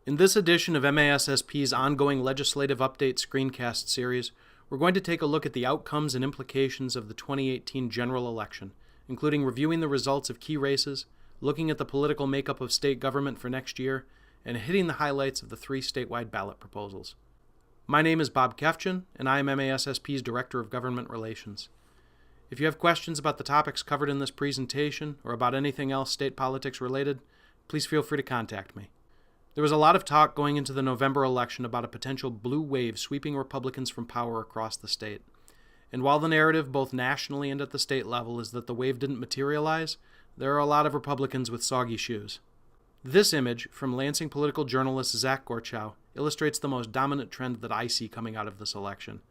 In this edition of MASSP's ongoing legislative update screencast series, we're going to take a look at the outcomes and implications of the 2018 general election, including reviewing the results of key races, looking at the political makeup of state government for next year, and hitting the highlights of the 3 statewide ballot proposals. My name is Bob Kefchin, and I am MASSP's Director of Government Relations. If you have questions about the topics covered in this presentation or about anything else state politics related, please feel free to contact me. There was a lot of talk going into the November election about a potential blue wave sweeping Republicans from power across the state. And while the narrative, both nationally and at the state level, is that the wave didn't materialize, there are a lot of Republicans with soggy shoes. This image from Lansing political journalist Zach Gorchow illustrates the most dominant trend that I see coming out of this election.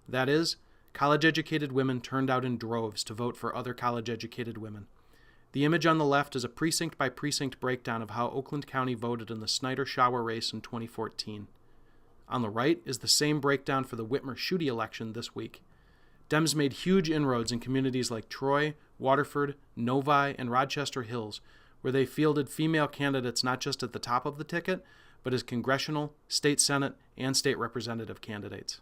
That is, college-educated women turned out in droves to vote for other college-educated women. The image on the left is a precinct-by-precinct breakdown of how Oakland County voted in the Snyder-Shower race in 2014. On the right is the same breakdown for the Whitmer-Schuette election this week. Dems made huge inroads in communities like Troy, Waterford, Novi, and Rochester Hills, where they fielded female candidates not just at the top of the ticket, but as congressional, state senate, and state representative candidates.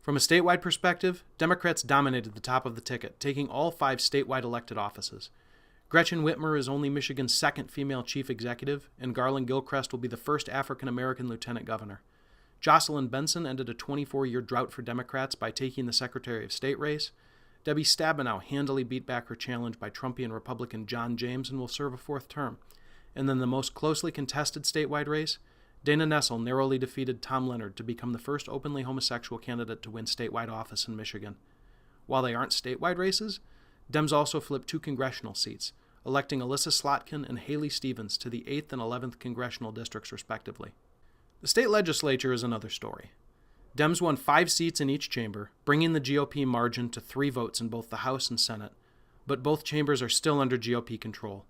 From a statewide perspective, Democrats dominated the top of the ticket, taking all 5 statewide elected offices. Gretchen Whitmer is only Michigan's 2nd female chief executive, and Garland Gilchrist will be the first African-American lieutenant governor. Jocelyn Benson ended a 24-year drought for Democrats by taking the Secretary of State race. Debbie Stabenow handily beat back her challenge by Trumpian Republican John James and will serve a 4th term. And then the most closely contested statewide race, Dana Nessel narrowly defeated Tom Leonard to become the first openly homosexual candidate to win statewide office in Michigan. While they aren't statewide races, Dems also flipped 2 congressional seats, electing Alyssa Slotkin and Haley Stevens to the 8th and 11th congressional districts respectively. The state legislature is another story. Dems won 5 seats in each chamber, bringing the GOP margin to 3 votes in both the House and Senate, but both chambers are still under GOP control.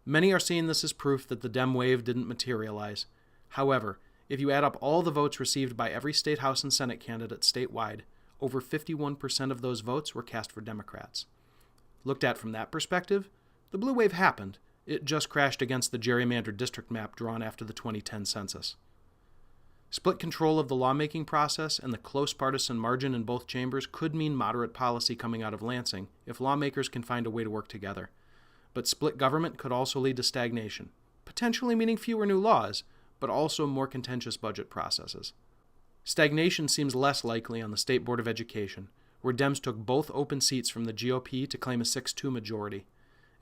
Many are seeing this as proof that the Dem wave didn't materialize. However, if you add up all the votes received by every state House and Senate candidate statewide, over 51% of those votes were cast for Democrats. Looked at from that perspective, the blue wave happened. It just crashed against the gerrymandered district map drawn after the 2010 census. Split control of the lawmaking process and the close partisan margin in both chambers could mean moderate policy coming out of Lansing if lawmakers can find a way to work together. But split government could also lead to stagnation, potentially meaning fewer new laws, but also more contentious budget processes. Stagnation seems less likely on the State Board of Education, where Dems took both open seats from the GOP to claim a 6-2 majority.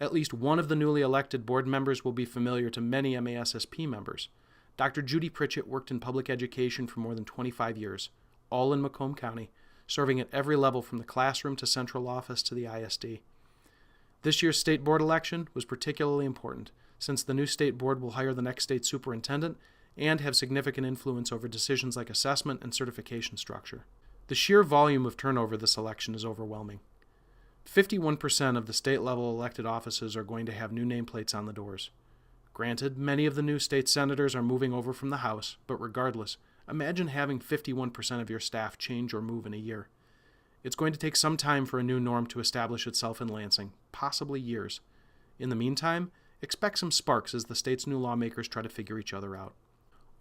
At least one of the newly elected board members will be familiar to many MASSP members. Dr. Judy Pritchett worked in public education for more than 25 years, all in Macomb County, serving at every level from the classroom to central office to the ISD. This year's state board election was particularly important, since the new state board will hire the next state superintendent and have significant influence over decisions like assessment and certification structure. The sheer volume of turnover this election is overwhelming. 51% of the state-level elected offices are going to have new nameplates on the doors. Granted, many of the new state senators are moving over from the House, but regardless, imagine having 51% of your staff change or move in a year. It's going to take some time for a new norm to establish itself in Lansing, possibly years. In the meantime, expect some sparks as the state's new lawmakers try to figure each other out.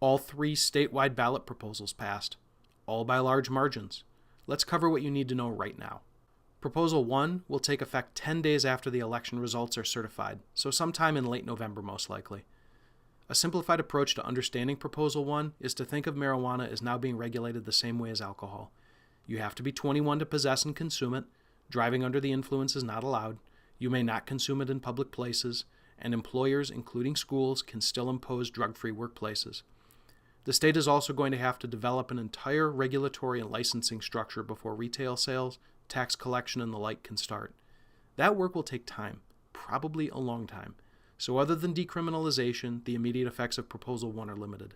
All 3 statewide ballot proposals passed, all by large margins. Let's cover what you need to know right now. Proposal 1 will take effect 10 days after the election results are certified, so sometime in late November most likely. A simplified approach to understanding Proposal 1 is to think of marijuana as now being regulated the same way as alcohol. You have to be 21 to possess and consume it, driving under the influence is not allowed, you may not consume it in public places, and employers, including schools, can still impose drug-free workplaces. The state is also going to have to develop an entire regulatory and licensing structure before retail sales, tax collection, and the like can start. That work will take time, probably a long time. So other than decriminalization, the immediate effects of Proposal 1 are limited.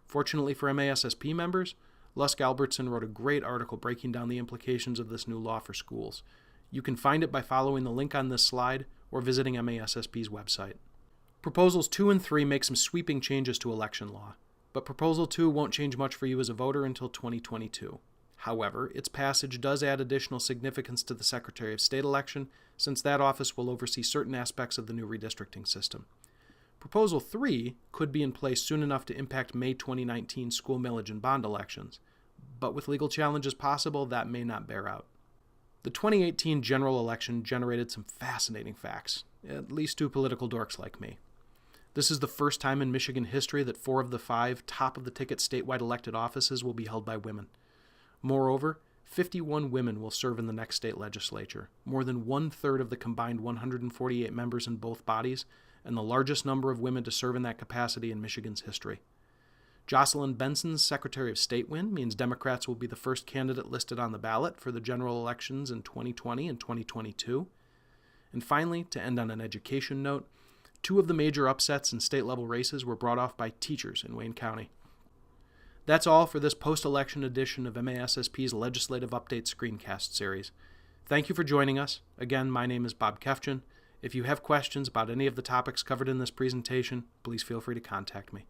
Fortunately for MASSP members, Lusk Albertson wrote a great article breaking down the implications of this new law for schools. You can find it by following the link on this slide or visiting MASSP's website. Proposals 2 and 3 make some sweeping changes to election law, but Proposal 2 won't change much for you as a voter until 2022. However, its passage does add additional significance to the Secretary of State election, since that office will oversee certain aspects of the new redistricting system. Proposal 3 could be in place soon enough to impact May 2019 school millage and bond elections, but with legal challenges possible, that may not bear out. The 2018 general election generated some fascinating facts, at least to political dorks like me. This is the first time in Michigan history that 4 of the 5 top-of-the-ticket statewide elected offices will be held by women. Moreover, 51 women will serve in the next state legislature, more than 1/3 of the combined 148 members in both bodies, and the largest number of women to serve in that capacity in Michigan's history. Jocelyn Benson's Secretary of State win means Democrats will be the first candidate listed on the ballot for the general elections in 2020 and 2022. And finally, to end on an education note, 2 of the major upsets in state-level races were brought off by teachers in Wayne County. That's all for this post-election edition of MASSP's Legislative Update Screencast series. Thank you for joining us. Again, my name is Bob Kefchin. If you have questions about any of the topics covered in this presentation, please feel free to contact me.